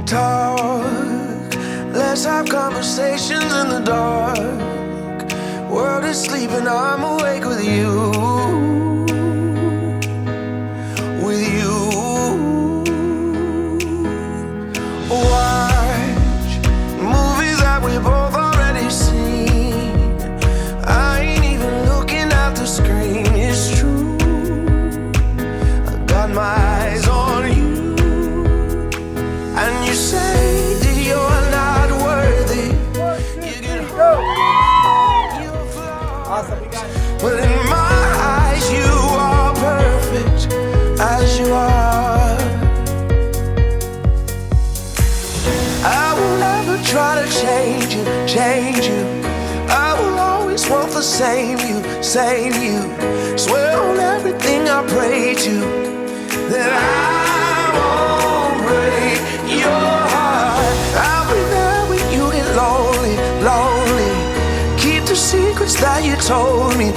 talk. Let's have conversations in the dark. World is sleeping, I'm awake with you. With you. Watch movies that we both already seen. I ain't even looking at the screen. It's true, I got my eyes on you. And you say that you're not worthy. You get home, you're flawed. Awesome, we got it. But in my eyes, you are perfect as you are. I will never try to change you, change you. I will always want the same you, same you. Swear on everything I pray to that I won't break your heart. I'll be there when you get lonely, lonely. Keep the secrets that you told me.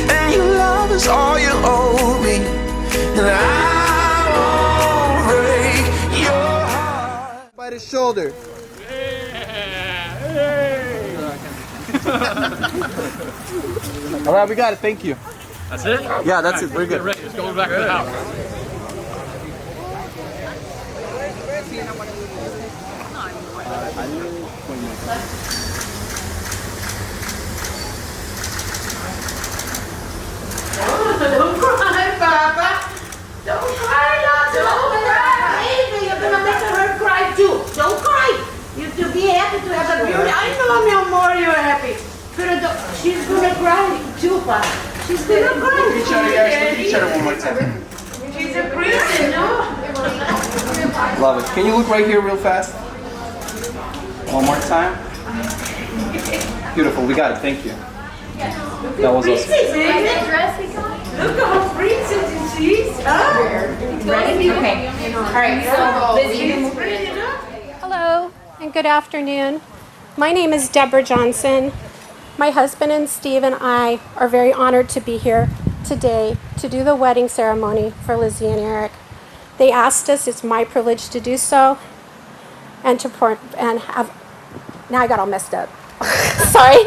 And your love is all you owe me. And I won't break your heart. By the shoulder. All right, we got it. Thank you. That's it? Yeah, that's it. We're Get good. ready. Let's go back to the house. Don't cry, Papa. Don't cry, love. Don't cry. Baby, you're gonna make her cry too. Don't cry. You have to be happy to have a beauty. I know, mi amor, you're happy. She's gonna cry too, Papa. She's gonna cry. Look at each other, guys. Look at each other one more time. She's a princess, no? Love it. Can you look right here real fast? One more time. Beautiful. We got it. Thank you. That was awesome. Princess, baby. Look how princess she is. Ready? Okay. All right. So, Lizzie. Hello and good afternoon. My name is Deborah Johnson. My husband and Steve and I are very honored to be here today to do the wedding ceremony for Luziane&Eric. They asked us, it's my privilege to do so, and now I got all messed up. Sorry.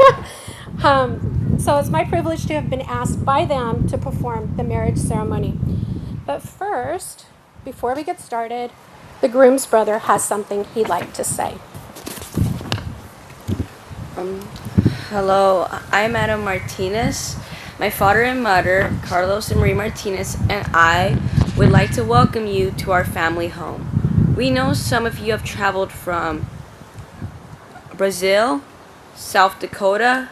So it's my privilege to have been asked by them to perform the marriage ceremony. But first, before we get started, the groom's brother has something he'd like to say. Hello, I'm Adam Martinez. My father and mother, Carlos and Marie Martinez, and I would like to welcome you to our family home. We know some of you have traveled from Brazil, South Dakota,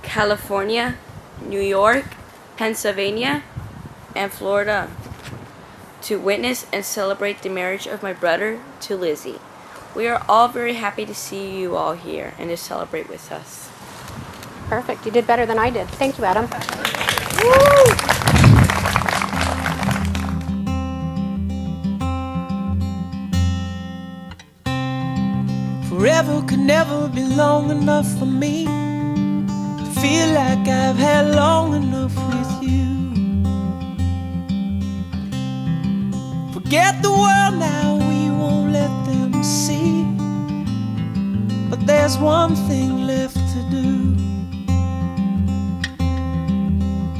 California, New York, Pennsylvania, and Florida to witness and celebrate the marriage of my brother to Lizzie. We are all very happy to see you all here and to celebrate with us. Perfect. You did better than I did. Thank you, Adam. Forever could never be long enough for me to feel like I've had long enough with you. Forget the world now, we won't let them see. But there's one thing left to do.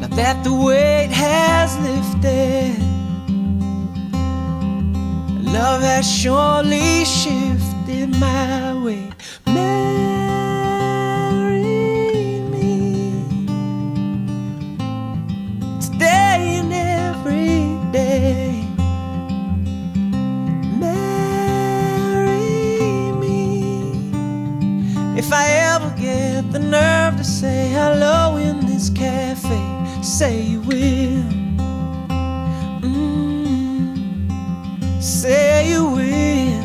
Now that the weight has lifted, love has surely shifted my way. Marry me today and every day. Marry me if I ever get the nerve to say hello in this cafe. Say you will. Say you will.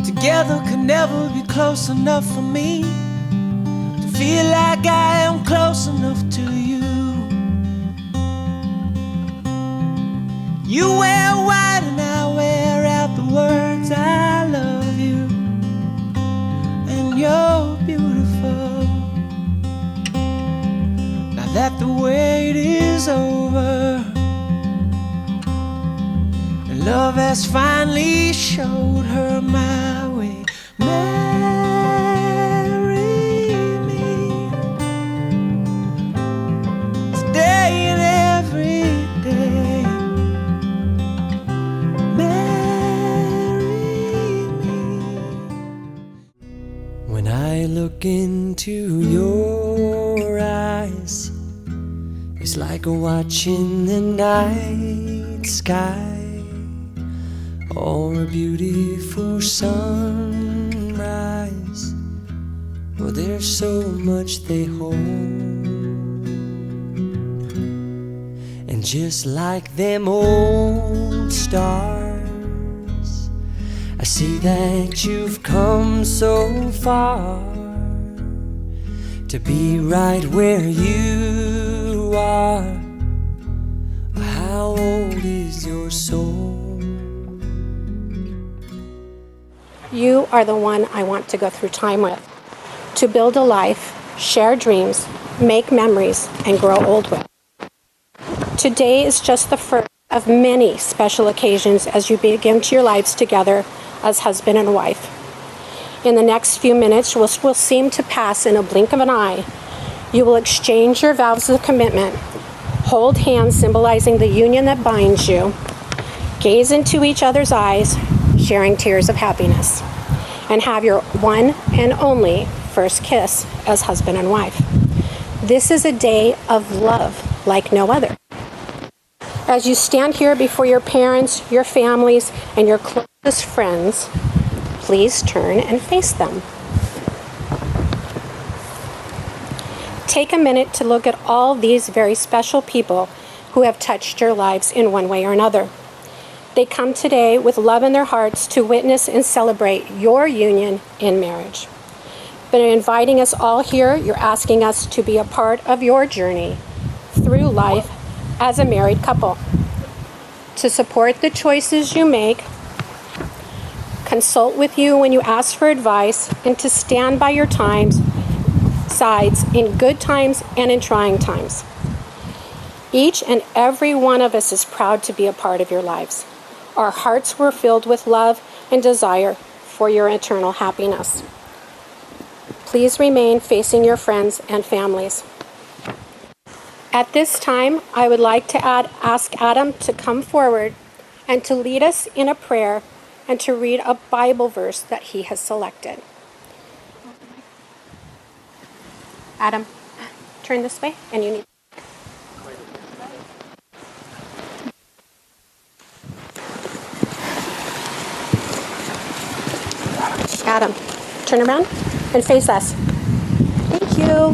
Together could never be close enough for me to feel like I am close enough to you. You wear white and I wear out the words I love you. And you're beautiful. Now that the the wait is over, and love has finally showed her my way. Marry me today and every day. Marry me. When I look into your eyes, it's like watching the night sky or a beautiful sunrise. Well, there's so much they hold, and just like them old stars, I see that you've come so far to be right where you are. How old is your soul? You are the one I want to go through time with, to build a life, share dreams, make memories, and grow old with. Today is just the first of many special occasions as you begin your lives together as husband and wife. In the next few minutes, which will seem to pass in a blink of an eye, you will exchange your vows of commitment, hold hands symbolizing the union that binds you, gaze into each other's eyes, sharing tears of happiness, and have your one and only first kiss as husband and wife. This is a day of love like no other. As you stand here before your parents, your families, and your closest friends, please turn and face them. Take a minute to look at all these very special people who have touched your lives in one way or another. They come today with love in their hearts to witness and celebrate your union in marriage. But in inviting us all here, you're asking us to be a part of your journey through life as a married couple, to support the choices you make, consult with you when you ask for advice, and to stand by your sides in good times and in trying times. Each and every one of us is proud to be a part of your lives. Our hearts were filled with love and desire for your eternal happiness. Please remain facing your friends and families. At this time, I would like to ask Adam to come forward and to lead us in a prayer and to read a Bible verse that he has selected. Adam, turn this way, and you need. Adam, turn around and face us. Thank you.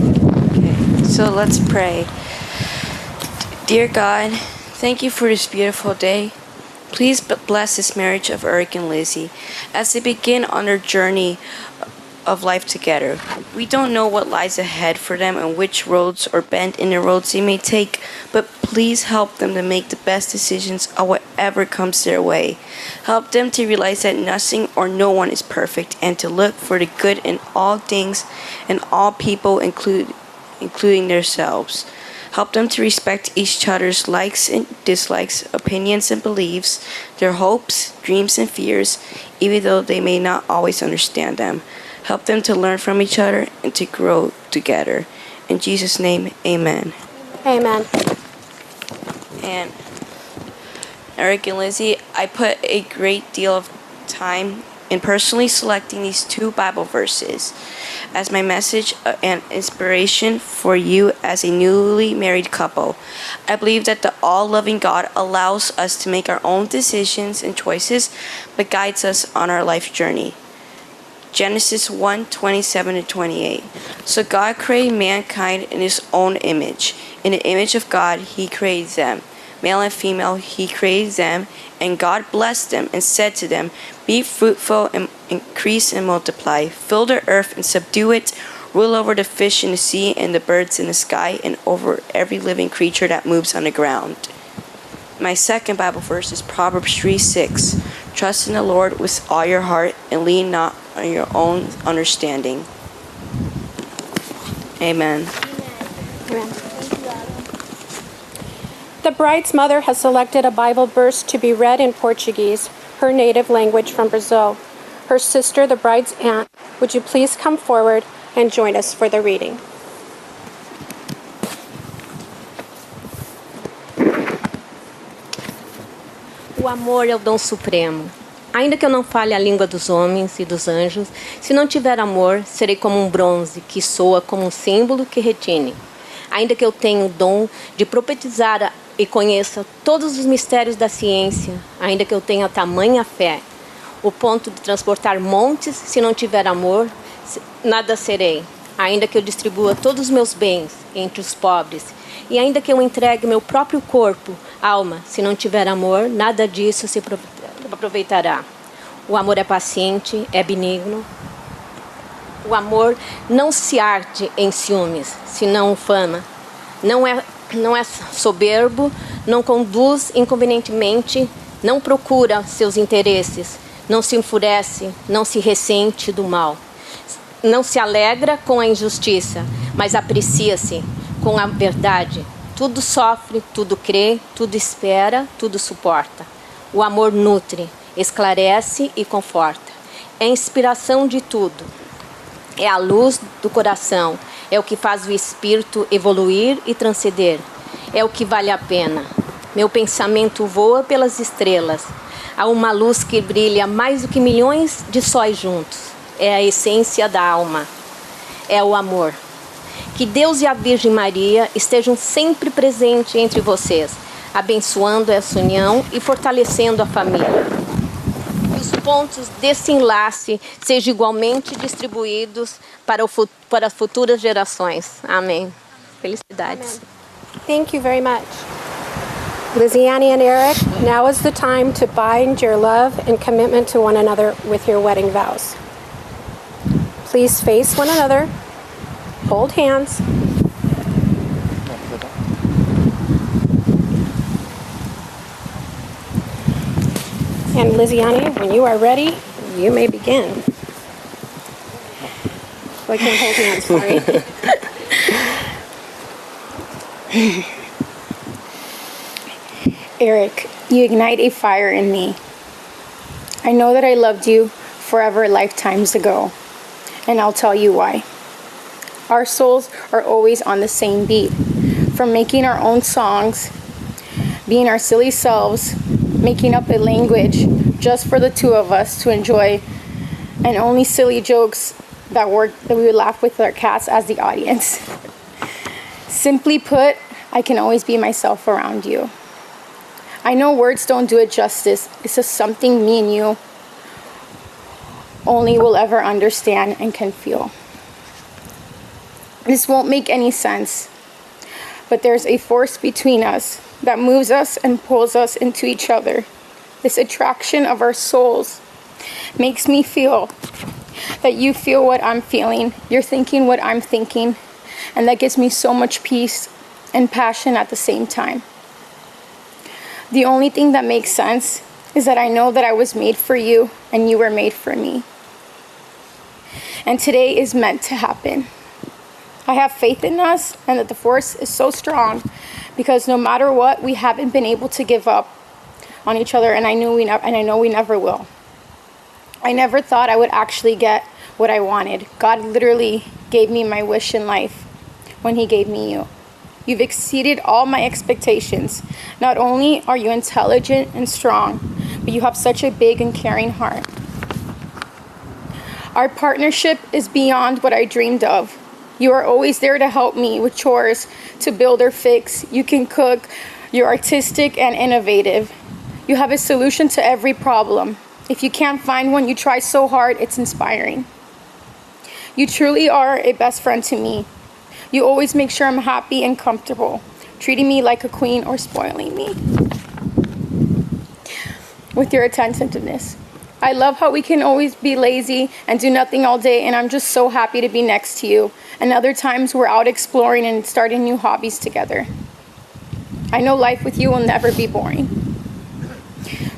Okay, so let's pray. Dear God, thank you for this beautiful day. Please bless this marriage of Eric and Lizzie as they begin on their journey of life together. We don't know what lies ahead for them and which roads or bend in the roads they may take, but please help them to make the best decisions of whatever comes their way. Help them to realize that nothing or no one is perfect and to look for the good in all things and all people, including themselves. Help them to respect each other's likes and dislikes, opinions and beliefs, their hopes, dreams and fears, even though they may not always understand them. Help them to learn from each other and to grow together. In Jesus' name, amen. Amen. And Eric and Lizzie, I put a great deal of time in personally selecting these two Bible verses as my message and inspiration for you as a newly married couple. I believe that the all-loving God allows us to make our own decisions and choices, but guides us on our life journey. Genesis 1:27-28. So God created mankind in his own image. In the image of God, he created them. Male and female, he created them, and God blessed them and said to them, be fruitful and increase and multiply. Fill the earth and subdue it. Rule over the fish in the sea and the birds in the sky and over every living creature that moves on the ground. My second Bible verse is Proverbs 3:6. Trust in the Lord with all your heart and lean not on your own understanding. Amen. Amen. The bride's mother has selected a Bible verse to be read in Portuguese, her native language from Brazil. Her sister, the bride's aunt, would you please come forward and join us for the reading? O amor é o dom supremo. Ainda que eu não fale a língua dos homens e dos anjos, se não tiver amor, serei como um bronze que soa como um símbolo que retine. Ainda que eu tenha o dom de profetizar e conheça todos os mistérios da ciência, ainda que eu tenha tamanha fé, o ponto de transportar montes, se não tiver amor, nada serei. Ainda que eu distribua todos os meus bens entre os pobres, e ainda que eu entregue meu próprio corpo, alma, se não tiver amor, nada disso se aproveitará. O amor é paciente, é benigno. O amor não se arde em ciúmes, senão fama. Não é soberbo, não conduz inconvenientemente, não procura seus interesses, não se enfurece, não se ressente do mal. Não se alegra com a injustiça, mas aprecia-se com a verdade. Tudo sofre, tudo crê, tudo espera, tudo suporta. O amor nutre, esclarece e conforta. É a inspiração de tudo. É a luz do coração. É o que faz o espírito evoluir e transcender. É o que vale a pena. Meu pensamento voa pelas estrelas. Há uma luz que brilha mais do que milhões de sóis juntos. É a essência da alma. É o amor. Que Deus e a Virgem Maria estejam sempre presentes entre vocês, abençoando essa união e fortalecendo a família. Que os pontos desse enlace sejam igualmente distribuídos para as futuras gerações. Amém. Felicidades. Amen. Thank you very much. Luziane and Eric, now is the time to bind your love and commitment to one another with your wedding vows. Please face one another, hold hands. And Luziane, when you are ready, you may begin. I can't hold hands, sorry. Eric, you ignite a fire in me. I know that I loved you forever lifetimes ago, and I'll tell you why. Our souls are always on the same beat, from making our own songs, being our silly selves, making up a language just for the two of us to enjoy, and only silly jokes that we would laugh with our cats as the audience. Simply put, I can always be myself around you. I know words don't do it justice. It's just something me and you only will ever understand and can feel. This won't make any sense, but there's a force between us that moves us and pulls us into each other. This attraction of our souls makes me feel that you feel what I'm feeling, you're thinking what I'm thinking, and that gives me so much peace and passion at the same time. The only thing that makes sense is that I know that I was made for you and you were made for me. And today is meant to happen. I have faith in us and that the force is so strong because no matter what, we haven't been able to give up on each other, and I know we never will. I never thought I would actually get what I wanted. God literally gave me my wish in life when he gave me you. You've exceeded all my expectations. Not only are you intelligent and strong, but you have such a big and caring heart. Our partnership is beyond what I dreamed of. You are always there to help me with chores, to build or fix. You can cook. You're artistic and innovative. You have a solution to every problem. If you can't find one, you try so hard, it's inspiring. You truly are a best friend to me. You always make sure I'm happy and comfortable, treating me like a queen or spoiling me with your attentiveness. I love how we can always be lazy and do nothing all day, and I'm just so happy to be next to you. And other times we're out exploring and starting new hobbies together. I know life with you will never be boring.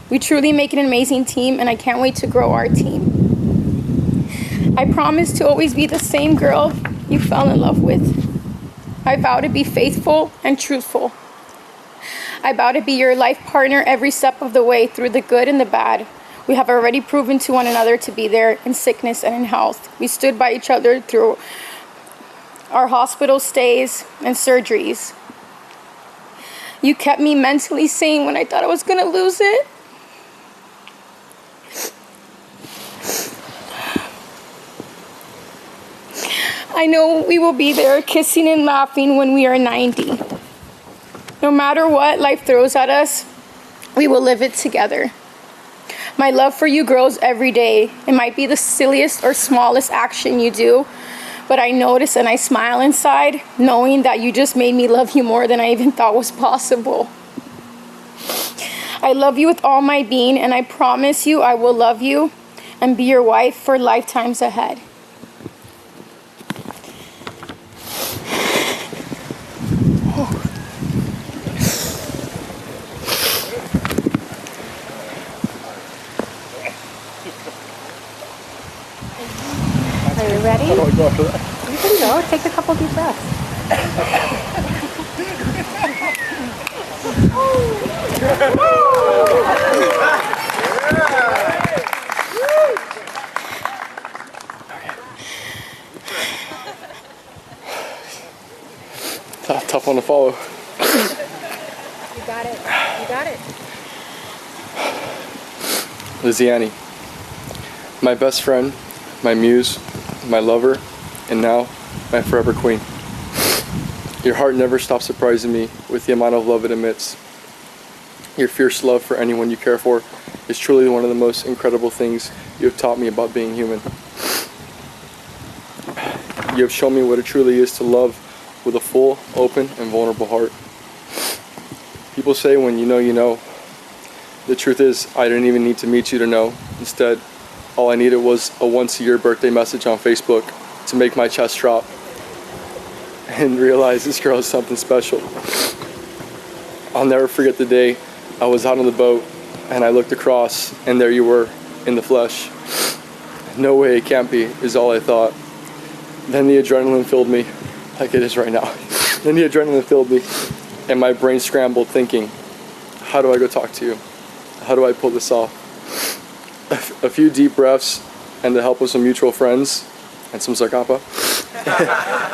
We truly make an amazing team, and I can't wait to grow our team. I promise to always be the same girl you fell in love with. I vow to be faithful and truthful. I vow to be your life partner every step of the way through the good and the bad. We have already proven to one another to be there in sickness and in health. We stood by each other through our hospital stays and surgeries. You kept me mentally sane when I thought I was going to lose it. I know we will be there kissing and laughing when we are 90. No matter what life throws at us, we will live it together. My love for you grows every day. It might be the silliest or smallest action you do, but I notice and I smile inside, knowing that you just made me love you more than I even thought was possible. I love you with all my being, and I promise you I will love you and be your wife for lifetimes ahead. Are you ready? How do I go after that? You can go. Take a couple deep breaths. Tough one to follow. You got it. You got it. Luziane, my best friend, my muse, my lover, and now my forever queen. Your heart never stops surprising me with the amount of love it emits. Your fierce love for anyone you care for is truly one of the most incredible things you have taught me about being human. You have shown me what it truly is to love with a full, open, and vulnerable heart. People say when you know, you know. The truth is, I didn't even need to meet you to know. Instead, all I needed was a once-a-year birthday message on Facebook to make my chest drop and realize this girl is something special. I'll never forget the day I was out on the boat and I looked across and there you were in the flesh. No way, it can't be, is all I thought. Then the adrenaline filled me, like it is right now. Then the adrenaline filled me and my brain scrambled thinking, how do I go talk to you? How do I pull this off? A few deep breaths and the help of some mutual friends and some Zacapa.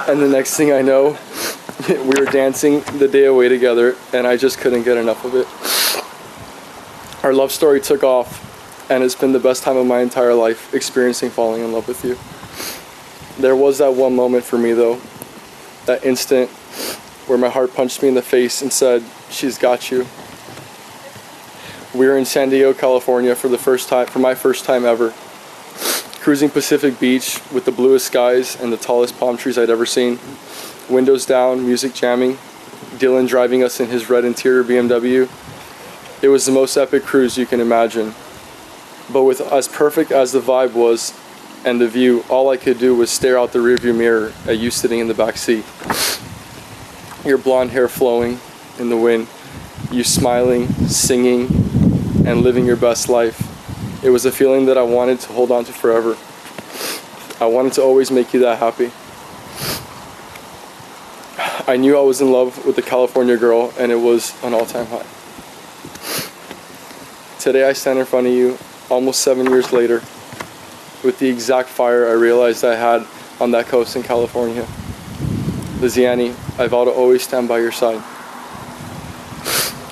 And the next thing I know, we were dancing the day away together and I just couldn't get enough of it. Our love story took off and it's been the best time of my entire life experiencing falling in love with you. There was that one moment for me though, that instant where my heart punched me in the face and said, she's got you. We were in San Diego, California for my first time ever. Cruising Pacific Beach with the bluest skies and the tallest palm trees I'd ever seen. Windows down, music jamming, Dylan driving us in his red interior BMW. It was the most epic cruise you can imagine. But with as perfect as the vibe was and the view, all I could do was stare out the rearview mirror at you sitting in the back seat. Your blonde hair flowing in the wind, you smiling, singing, and living your best life. It was a feeling that I wanted to hold on to forever. I wanted to always make you that happy. I knew I was in love with the California girl and it was an all-time high. Today I stand in front of you, almost 7 years later, with the exact fire I realized I had on that coast in California. Luziane, I vow to always stand by your side.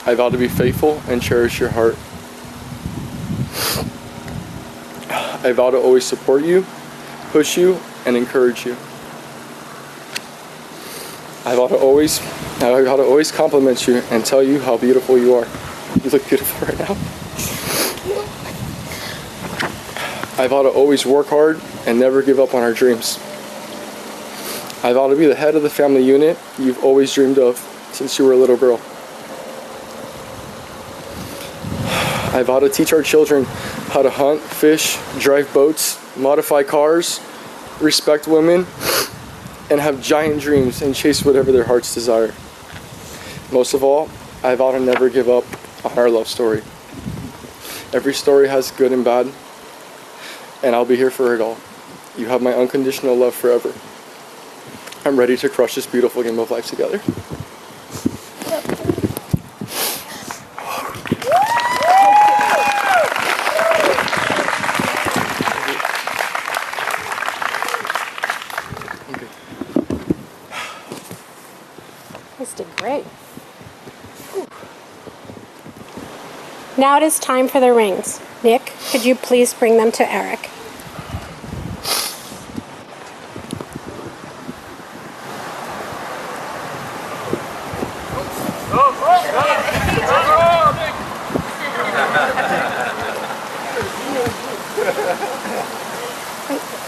I vow to be faithful and cherish your heart. I vow to always support you, push you, and encourage you. I vow to always compliment you and tell you how beautiful you are. You look beautiful right now. I vow to always work hard and never give up on our dreams. I vow to be the head of the family unit you've always dreamed of since you were a little girl. I vow to teach our children how to hunt, fish, drive boats, modify cars, respect women, and have giant dreams and chase whatever their hearts desire. Most of all, I vow to never give up on our love story. Every story has good and bad, and I'll be here for it all. You have my unconditional love forever. I'm ready to crush this beautiful game of life together. Now it is time for the rings. Nick, could you please bring them to Eric?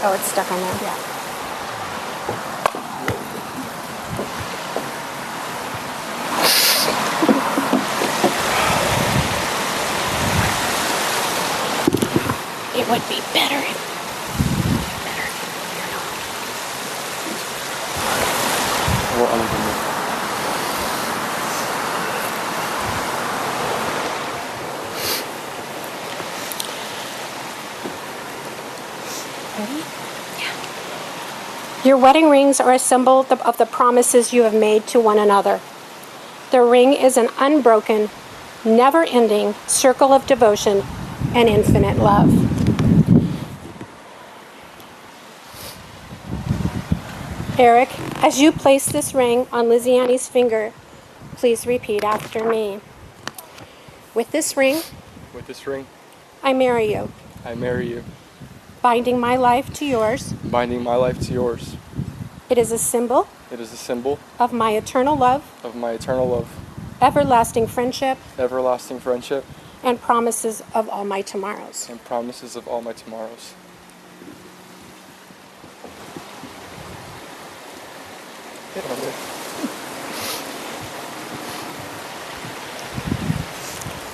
Oh, it's stuck on there. Yeah. It would be better if Your wedding rings are a symbol of the promises you have made to one another. The ring is an unbroken, never-ending circle of devotion and infinite love. Eric, as you place this ring on Luziane's finger, please repeat after me. With this ring, I marry you. I marry you. Binding my life to yours. Binding my life to yours. It is a symbol. It is a symbol of my eternal love. Of my eternal love. Everlasting friendship. Everlasting friendship. And promises of all my tomorrows. And promises of all my tomorrows.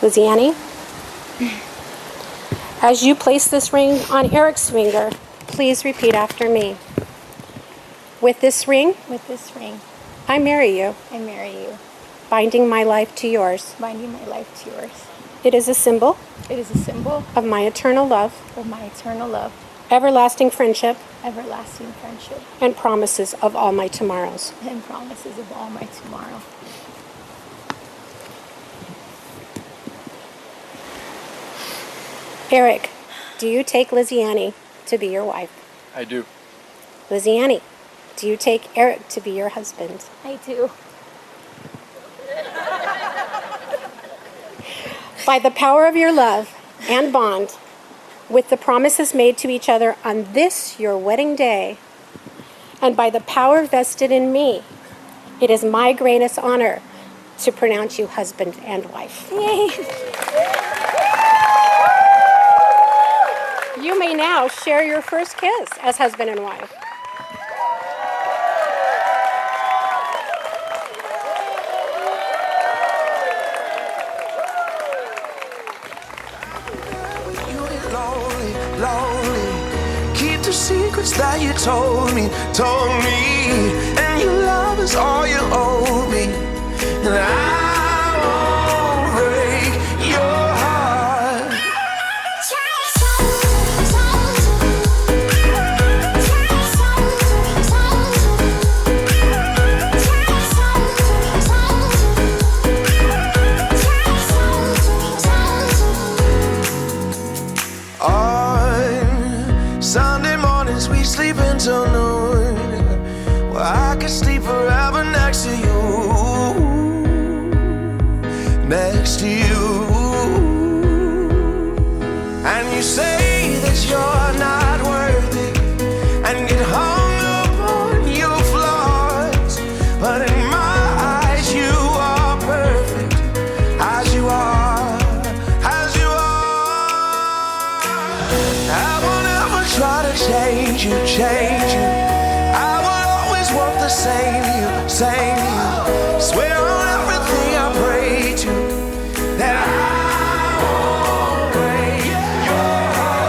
Luziane, as you place this ring on Eric's finger, please repeat after me. With this ring, I marry you. I marry you. Binding my life to yours. Binding my life to yours. It is a symbol. It is a symbol of my eternal love. Of my eternal love. Everlasting friendship. Everlasting friendship. And promises of all my tomorrows. And promises of all my tomorrow. Eric, do you take Luziane to be your wife? I do. Luziane, do you take Eric to be your husband? I do. By the power of your love and bond, with the promises made to each other on this your wedding day, and by the power vested in me, it is my greatest honor to pronounce you husband and wife. Yay! You may now share your first kiss as husband and wife. Lonely. Keep the secrets that you told me. And your love is all you owe me. And I won't break your heart. On Sunday mornings we sleep until noon. Well, I could sleep forever next to you. Next to you. And you say that you're not worthy and get hung up on your flaws. But in my eyes you are perfect as you are, as you are. I won't ever try to change you, change you. I will always want the same you, same you. Swear on everything I pray to that I won't break your heart.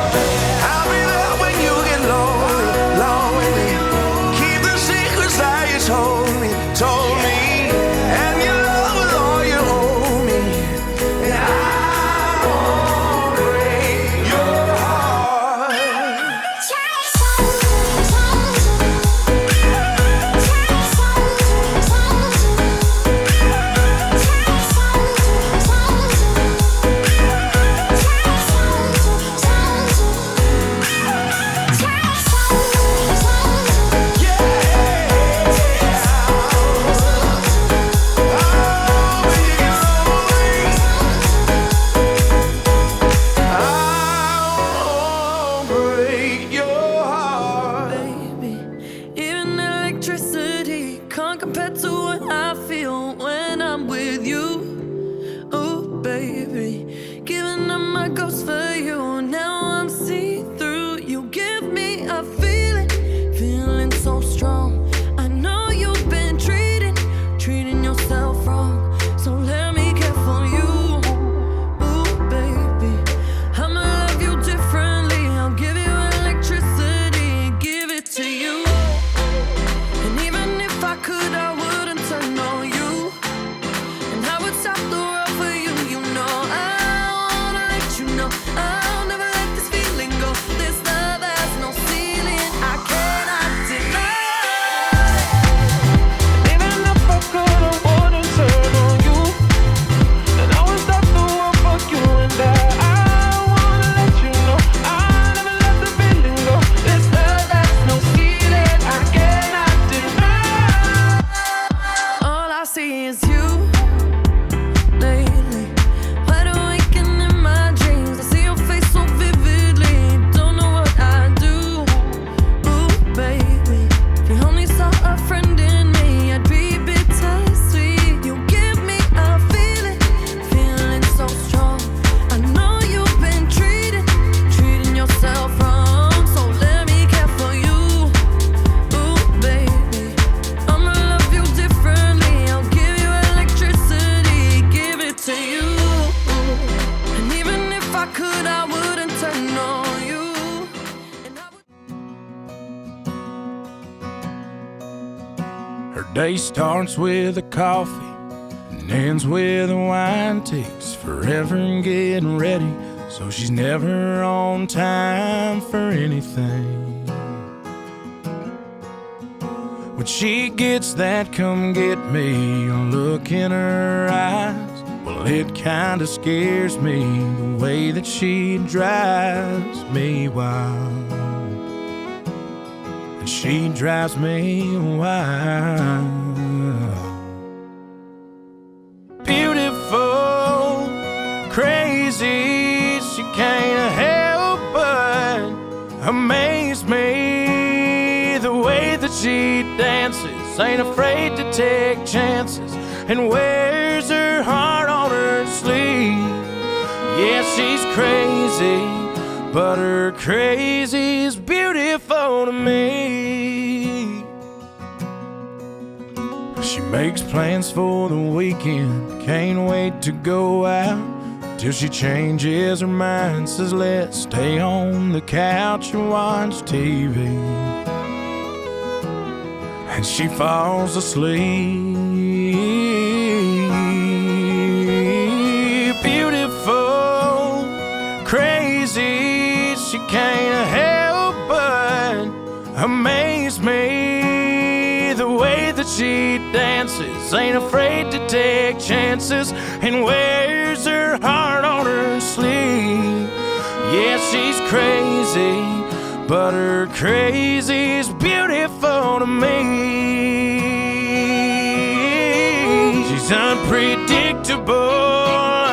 day starts with a coffee and ends with a wine. Takes forever getting ready, so she's never on time for anything. When she gets that come get me look in her eyes, well, it kinda scares me the way that she drives me wild. And she drives me wild. Beautiful, crazy, she can't help but amaze me. The way that she dances, ain't afraid to take chances, and wears her heart on her sleeve. Yeah, she's crazy, but her crazy's beautiful to me. She makes plans for the weekend, can't wait to go out, till she changes her mind, says let's stay on the couch and watch TV. And she falls asleep. Beautiful, crazy, she can't help but amaze me. The way that she dances, ain't afraid to take chances, and wears her heart on her sleeve. Yeah, she's crazy, but her crazy's beautiful to me. She's unpredictable,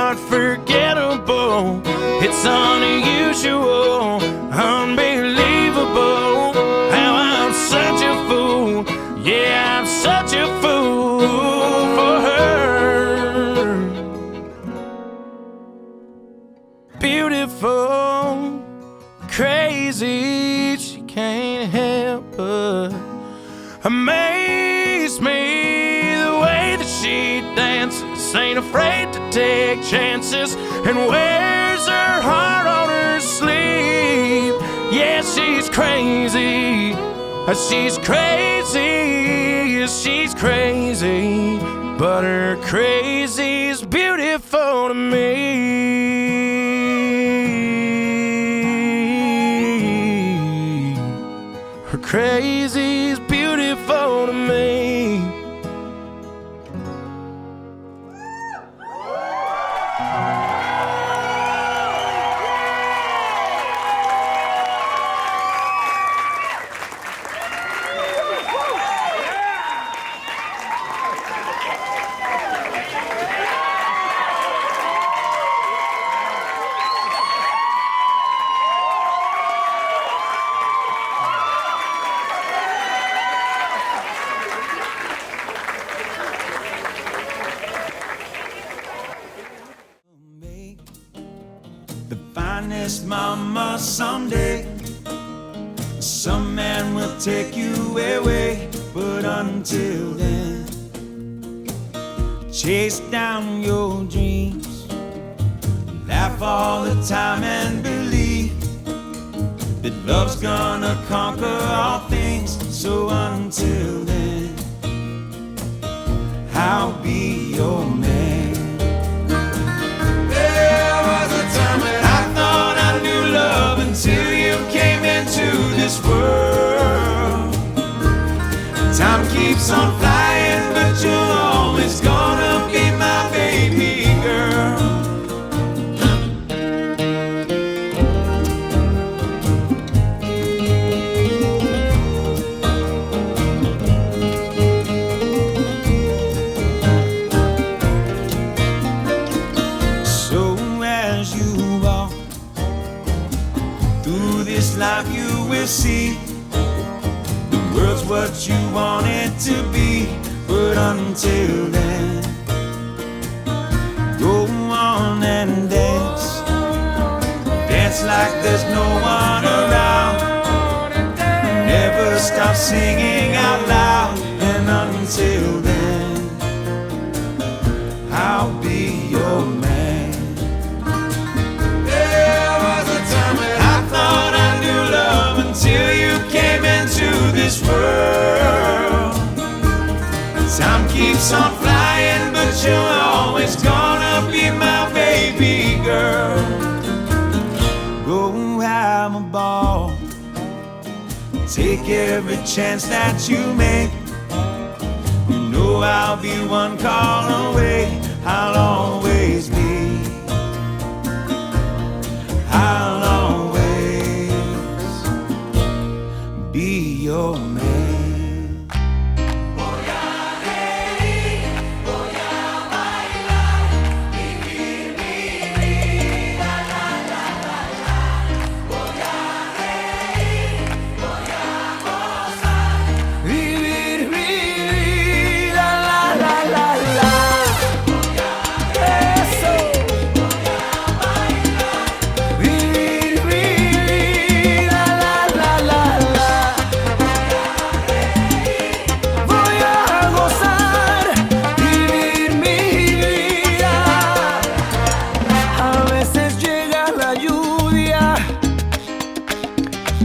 unforgettable. It's unusual, unbelievable. How I'm such a fool. Yeah, I'm such a fool for her. Beautiful, crazy, she can't help but amaze me. The way that she dances, ain't afraid to take chances, and wears her heart on her sleeve. Yeah, she's crazy, she's crazy, she's crazy, but her crazy's beautiful to me. Her crazy's beautiful to me. The finest mama someday. Some man will take you away, but until then, chase down your dreams, laugh all the time and believe that love's gonna conquer all things. So until then, I'll be your man. There was a time when I thought I knew love until you came into this world. Time keeps on flying, but you're always gonna be my baby girl. So as you walk through this life, you will see the world's what you want it to be. But until then, go on and dance, dance like there's no one around. Never stop singing out loud. And until then, I'll be your man. There was a time when I thought I knew love until you came into this world. keeps on flying, but you're always gonna be my baby girl. Go have a ball, take every chance that you make. You know I'll be one call away. I'll always be. I'll always be your man.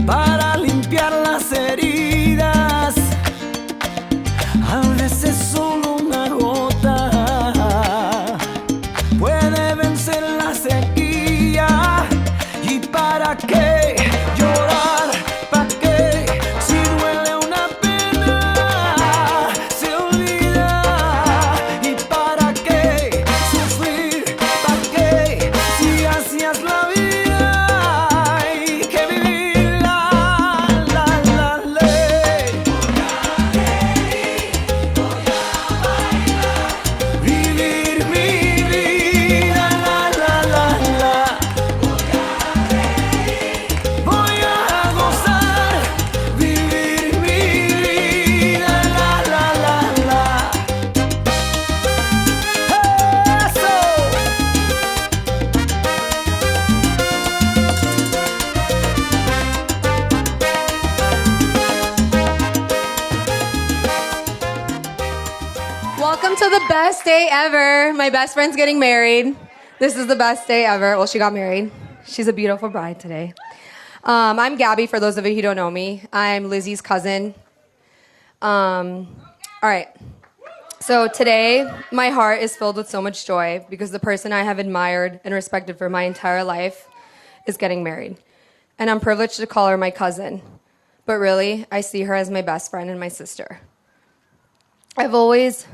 Para limpiar las heridas, a veces solo una gota puede vencer la sequía. ¿Y para qué llorar? ¿Para qué? Si duele una pena, se olvida. ¿Y para qué sufrir? ¿Para qué? Si hacías la vida hay que vivir la ley. Vivir mi vida, voy a gozar, vivir mi vida, Eso. Welcome to the best day ever. My best friend's getting married. This is the best day ever. Well, she got married. She's a beautiful bride today. I'm Gabby, for those of you who don't know me. I'm Lizzie's cousin. All right. So today, my heart is filled with so much joy because the person I have admired and respected for my entire life is getting married. And I'm privileged to call her my cousin. But really, I see her as my best friend and my sister. I've always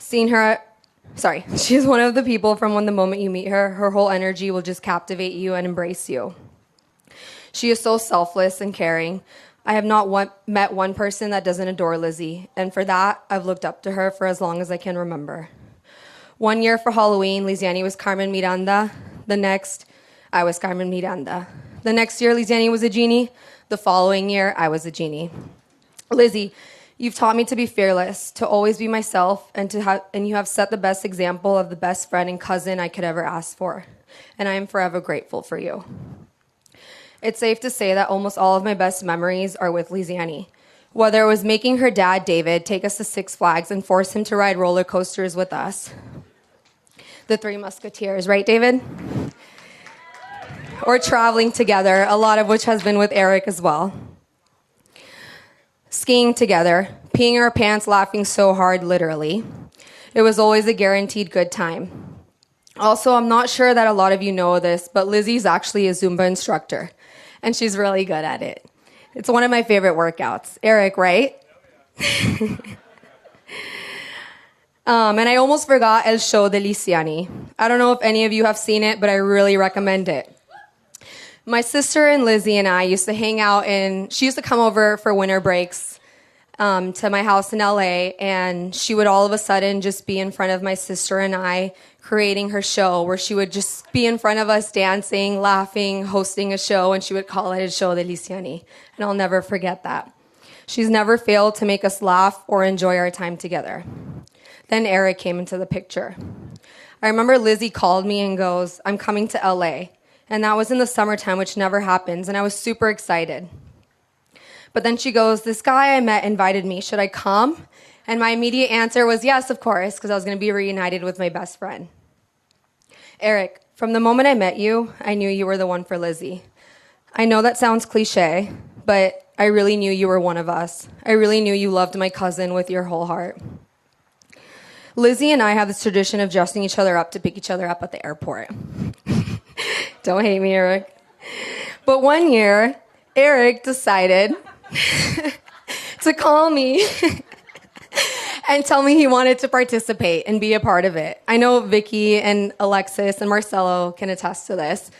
seen her, she's one of the people from when the moment you meet her, her whole energy will just captivate you and embrace you. She is so selfless and caring. I have not met one person that doesn't adore Lizzie, and for that, I've looked up to her for as long as I can remember. One year for Halloween, Luziane was Carmen Miranda. The next, I was Carmen Miranda. The next year, Luziane was a genie. The following year, I was a genie. Lizzie, you've taught me to be fearless, to always be myself, and you have set the best example of the best friend and cousin I could ever ask for. And I am forever grateful for you. It's safe to say that almost all of my best memories are with Luziane. Whether it was making her dad, David, take us to Six Flags and force him to ride roller coasters with us. The Three Musketeers, right, David? Or traveling together, a lot of which has been with Eric as well. Skiing together, peeing our pants, laughing so hard, literally. It was always a guaranteed good time. Also, I'm not sure that a lot of you know this, but Lizzie's actually a Zumba instructor, and she's really good at it. It's one of my favorite workouts. Eric, right? And I almost forgot El Show de Luziane. I don't know if any of you have seen it, but I really recommend it. My sister and Lizzie and I used to hang out she used to come over for winter breaks to my house in LA, and she would all of a sudden just be in front of my sister and I creating her show, where she would just be in front of us dancing, laughing, hosting a show, and she would call it El Show de Luziane. And I'll never forget that. She's never failed to make us laugh or enjoy our time together. Then Eric came into the picture. I remember Lizzie called me and goes, "I'm coming to LA." And that was in the summertime, which never happens, and I was super excited. But then she goes, "This guy I met invited me. Should I come?" And my immediate answer was yes, of course, because I was going to be reunited with my best friend. Eric, from the moment I met you, I knew you were the one for Lizzie. I know that sounds cliche, but I really knew you were one of us. I really knew you loved my cousin with your whole heart. Lizzie and I have this tradition of dressing each other up to pick each other up at the airport. Don't hate me, Eric. But one year, Eric decided to call me and tell me he wanted to participate and be a part of it. I know Vicky and Alexis and Marcelo can attest to this.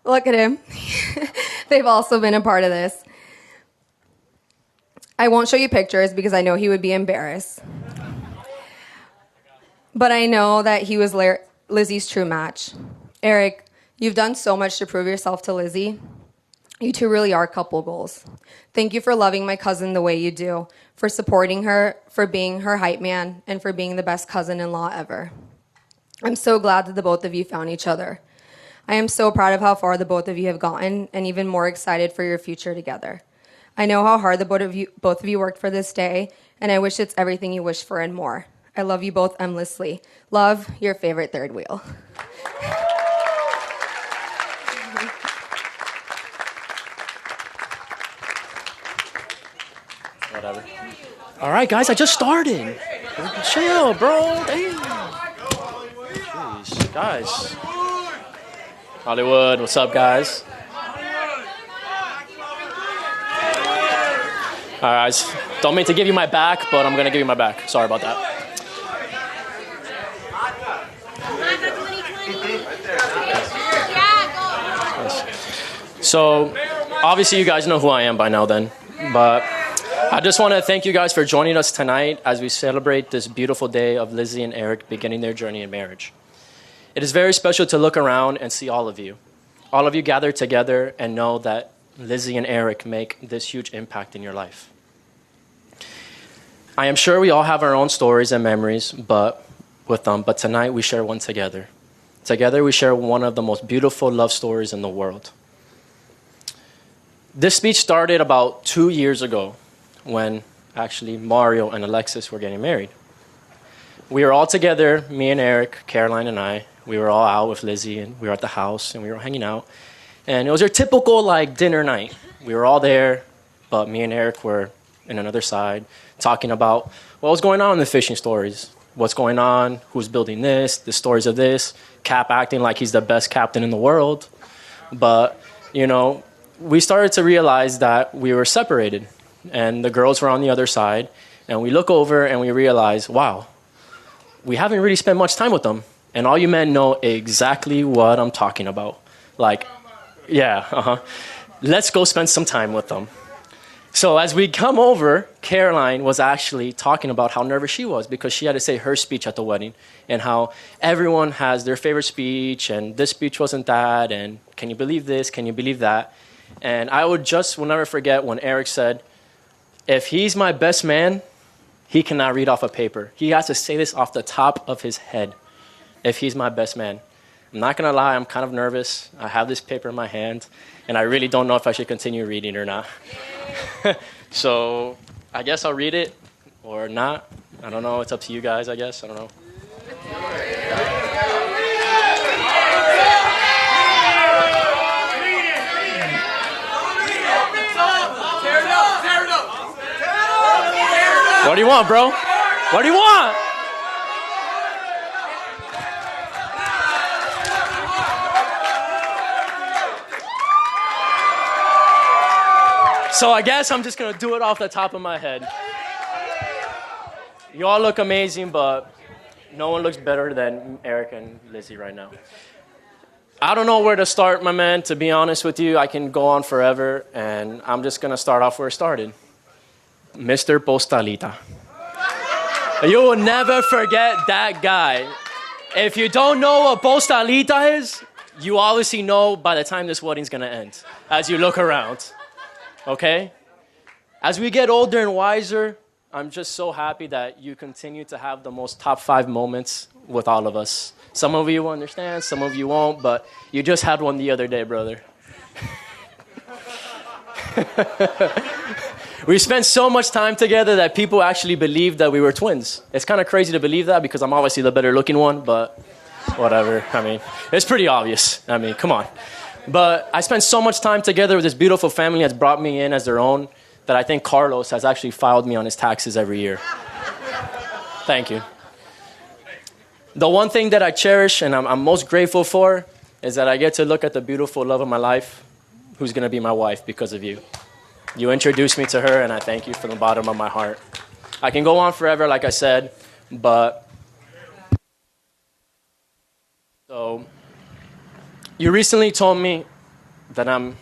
Look at him. They've also been a part of this. I won't show you pictures because I know he would be embarrassed. But I know that he was Lizzie's true match. Eric, you've done so much to prove yourself to Lizzie. You two really are couple goals. Thank you for loving my cousin the way you do, for supporting her, for being her hype man, and for being the best cousin-in-law ever. I'm so glad that the both of you found each other. I am so proud of how far the both of you have gotten, and even more excited for your future together. I know how hard the both of you worked for this day, and I wish it's everything you wish for and more. I love you both endlessly. Love, your favorite third wheel. Whatever. All right, guys, I just started. Chill, bro. Damn. Jeez, guys. Hollywood, what's up, guys? All right, guys. Don't mean to give you my back, but I'm gonna give you my back. Sorry about that. So, obviously, you guys know who I am by now, then, but I just want to thank you guys for joining us tonight as we celebrate this beautiful day of Lizzie and Eric beginning their journey in marriage. It is very special to look around and see all of you gathered together and know that Lizzie and Eric make this huge impact in your life. I am sure we all have our own stories and memories, but tonight we share one together. Together we share one of the most beautiful love stories in the world. This speech started about 2 years ago when actually Mario and Alexis were getting married. We were all together, me and Eric, Caroline and I. We were all out with Lizzie and we were at the house and we were hanging out. And it was your typical dinner night. We were all there, but me and Eric were in another side talking about what was going on in the fishing stories. What's going on, who's building this, the stories of this, Cap acting like he's the best captain in the world. But, we started to realize that we were separated and the girls were on the other side. And we look over and we realize, wow, we haven't really spent much time with them. And all you men know exactly what I'm talking about. Let's go spend some time with them. So as we come over, Caroline was actually talking about how nervous she was because she had to say her speech at the wedding and how everyone has their favorite speech and this speech wasn't that and can you believe this, can you believe that? And I will never forget when Eric said, if he's my best man, he cannot read off a paper. He has to say this off the top of his head. If he's my best man. I'm not going to lie, I'm kind of nervous. I have this paper in my hand, and I really don't know if I should continue reading or not. So I guess I'll read it or not. I don't know. It's up to you guys, I guess. I don't know. What do you want, bro? What do you want? So I guess I'm just going to do it off the top of my head. You all look amazing, but no one looks better than Eric and Lizzie right now. I don't know where to start, my man, to be honest with you. I can go on forever, and I'm just going to start off where it started. Mr. Postalita. You will never forget that guy. If you don't know what Postalita is, you obviously know by the time this wedding's going to end, as you look around. Okay? As we get older and wiser, I'm just so happy that you continue to have the most top 5 moments with all of us. Some of you will understand, some of you won't, but you just had one the other day, brother. We spent so much time together that people actually believed that we were twins. It's kind of crazy to believe that because I'm obviously the better looking one, but whatever. I mean, it's pretty obvious. I mean, come on. But I spent so much time together with this beautiful family that's brought me in as their own that I think Carlos has actually filed me on his taxes every year. Thank you. The one thing that I cherish and I'm most grateful for is that I get to look at the beautiful love of my life, who's going to be my wife because of you. You introduced me to her, and I thank you from the bottom of my heart. I can go on forever, like I said, but... So, you recently told me that I'm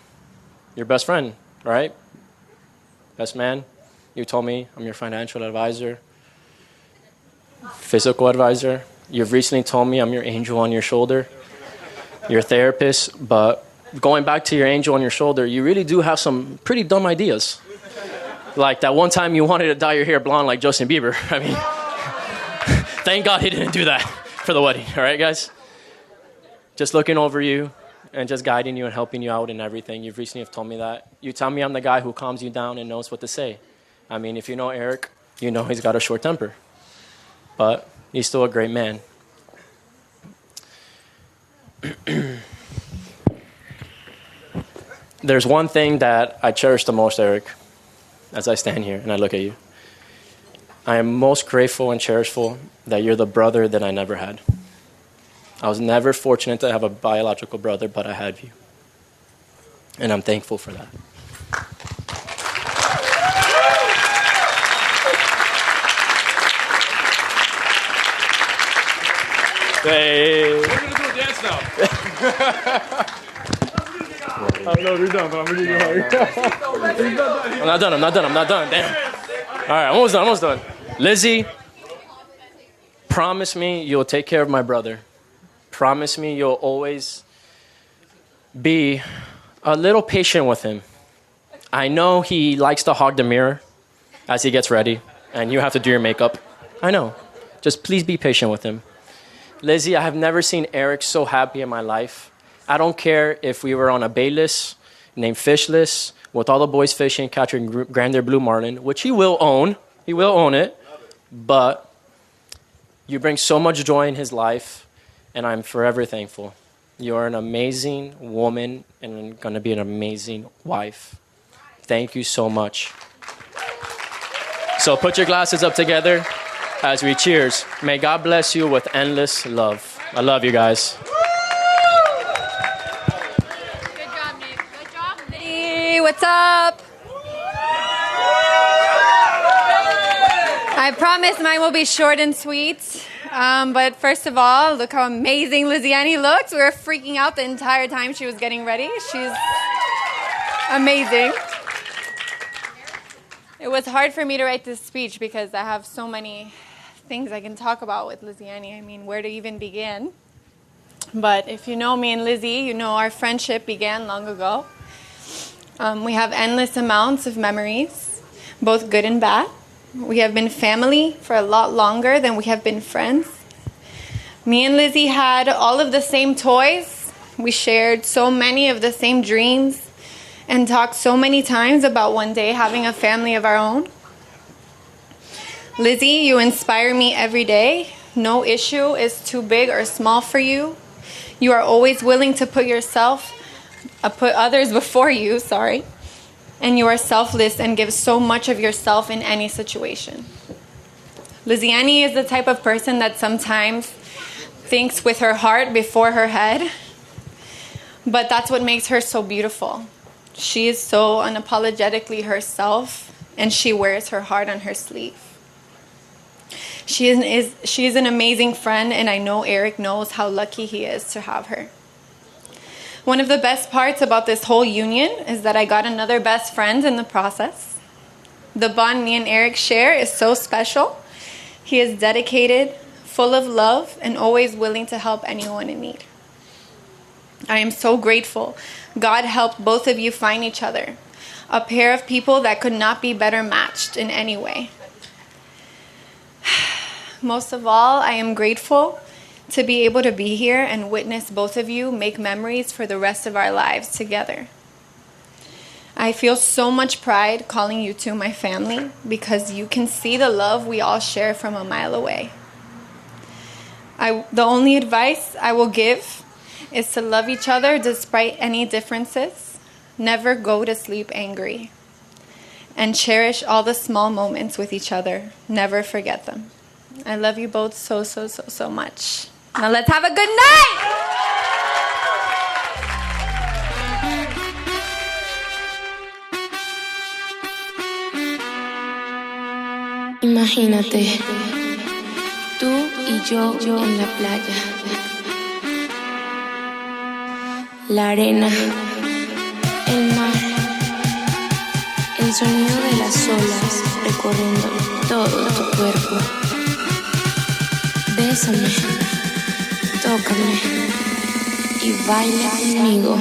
your best friend, right? Best man. You told me I'm your financial advisor, physical advisor. You've recently told me I'm your angel on your shoulder, your therapist, but going back to your angel on your shoulder, you really do have some pretty dumb ideas. Like that one time you wanted to dye your hair blonde like Justin Bieber. I mean, thank God he didn't do that for the wedding, all right, guys? Just looking over you and just guiding you and helping you out in everything. You've recently have told me that. You tell me I'm the guy who calms you down and knows what to say. I mean, if you know Eric, you know he's got a short temper. But he's still a great man. There's one thing that I cherish the most, Eric, as I stand here and I look at you. I am most grateful and cherishful that you're the brother that I never had. I was never fortunate to have a biological brother, but I had you. And I'm thankful for that. Hey. We're going to do a dance now. I know you're done, but I'm going to do it. I'm not done. Damn. All right, almost done. Lizzie, promise me you'll take care of my brother. Promise me you'll always be a little patient with him. I know he likes to hog the mirror as he gets ready, and you have to do your makeup. I know. Just please be patient with him. Lizzie, I have never seen Eric so happy in my life. I don't care if we were on a bay list, named Fishless, with all the boys fishing, catching Grander Blue Marlin, which he will own. He will own it. But you bring so much joy in his life, and I'm forever thankful. You're an amazing woman and going to be an amazing wife. Thank you so much. So put your glasses up together as we cheers. May God bless you with endless love. I love you guys. Good job, Nick. Good job, Nick. Hey, what's up? I promise mine will be short and sweet. But first of all, look how amazing Luziane looks. We were freaking out the entire time she was getting ready. She's amazing. It was hard for me to write this speech because I have so many things I can talk about with Luziane. I mean, where to even begin? But if you know me and Lizzie, you know our friendship began long ago. We have endless amounts of memories, both good and bad. We have been family for a lot longer than we have been friends. Me and Lizzie had all of the same toys. We shared so many of the same dreams and talked so many times about one day having a family of our own. Lizzie, you inspire me every day. No issue is too big or small for you. You are always willing to put others before you, and you are selfless and give so much of yourself in any situation. Luziane is the type of person that sometimes thinks with her heart before her head, but that's what makes her so beautiful. She is so unapologetically herself, and she wears her heart on her sleeve. She is an amazing friend, and I know Eric knows how lucky he is to have her. One of the best parts about this whole union is that I got another best friend in the process. The bond me and Eric share is so special. He is dedicated, full of love, and always willing to help anyone in need. I am so grateful God helped both of you find each other, a pair of people that could not be better matched in any way. Most of all, I am grateful to be able to be here and witness both of you make memories for the rest of our lives together. I feel so much pride calling you two my family because you can see the love we all share from a mile away. The only advice I will give is to love each other despite any differences. Never go to sleep angry. And cherish all the small moments with each other. Never forget them. I love you both so, so, so, so much. Now let's have a good night! Imagínate, tú y yo en la playa. La arena, el mar, el sonido de las olas recorriendo todo tu cuerpo. Bésame, tócame y baila conmigo.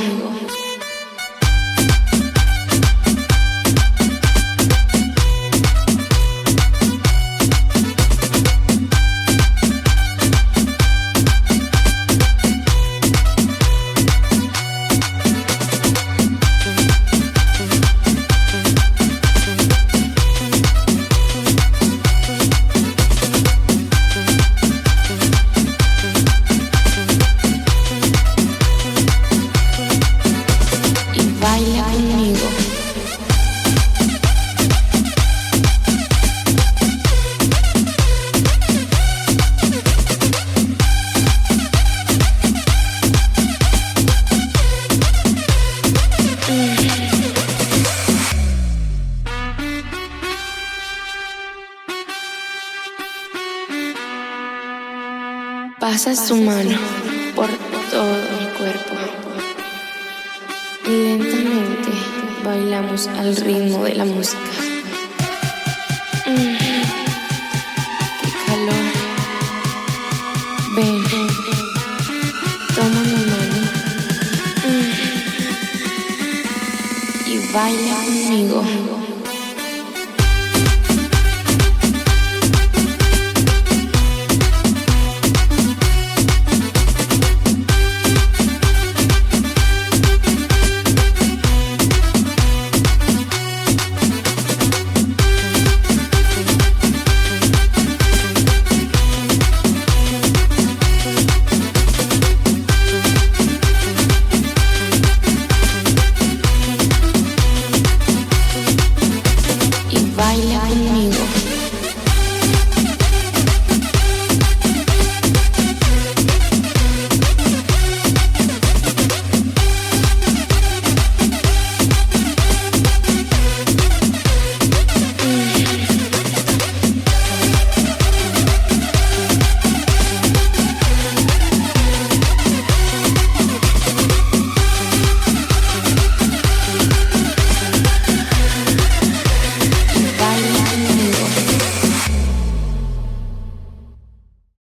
Pasas tu mano por todo mi cuerpo y lentamente bailamos al ritmo de la música. ¡Qué calor! Ven, toma mi mano y baila conmigo.